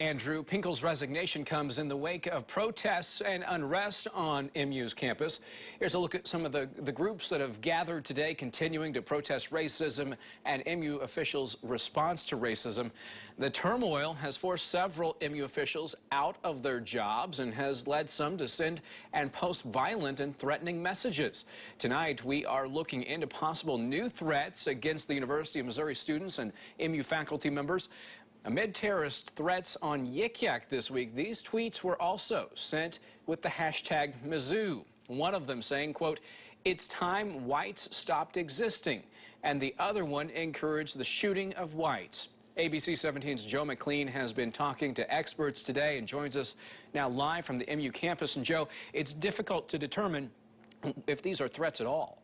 Andrew, Pinkel's resignation comes in the wake of protests and unrest on MU's campus. Here's a look at some of the groups that have gathered today continuing to protest racism and MU officials' response to racism. The turmoil has forced several MU officials out of their jobs and has led some to send and post violent and threatening messages. Tonight, we are looking into possible new threats against the University of Missouri students and MU faculty members. Amid terrorist threats on Yik Yak this week, these tweets were also sent with the hashtag Mizzou. One of them saying, quote, "It's time whites stopped existing," and the other one encouraged the shooting of whites. ABC 17's Joe McLean has been talking to experts today and joins us now live from the MU campus. And Joe, it's difficult to determine if these are threats at all.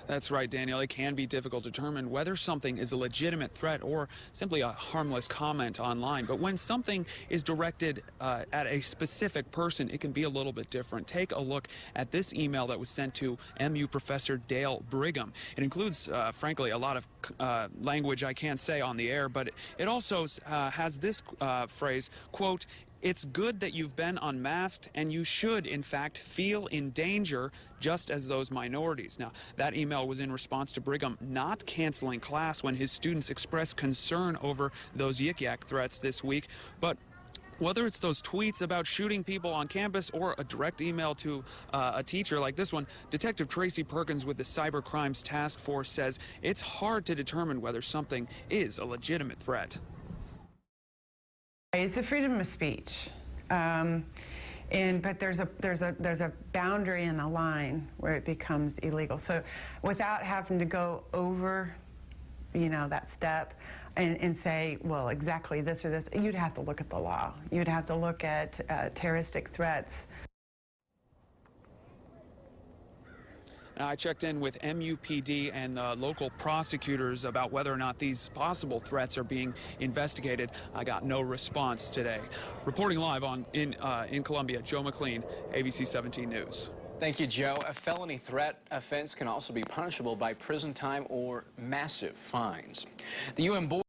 That's right, Daniel. It can be difficult to determine whether something is a legitimate threat or simply a harmless comment online. But when something is directed at a specific person, it can be a little bit different. Take a look at this email that was sent to MU professor Dale Brigham. It includes, frankly, a lot of language I can't say on the air, but it also has this phrase, quote, "It's good that you've been unmasked, and you should, in fact, feel in danger just as those minorities." Now, that email was in response to Brigham not canceling class when his students expressed concern over those Yik Yak threats this week. But whether it's those tweets about shooting people on campus or a direct email to a teacher like this one, Detective Tracy Perkins with the Cyber Crimes Task Force says it's hard to determine whether something is a legitimate threat. It's a freedom of speech, but there's a boundary and a line where it becomes illegal. So, without having to go over, that step and say, well, exactly this or this, you'd have to look at the law. You'd have to look at terroristic threats. Now, I checked in with MUPD and local prosecutors about whether or not these possible threats are being investigated. I got no response today. Reporting live in Columbia, Joe McLean, ABC 17 News. Thank you, Joe. A felony threat offense can also be punishable by prison time or massive fines. The UN board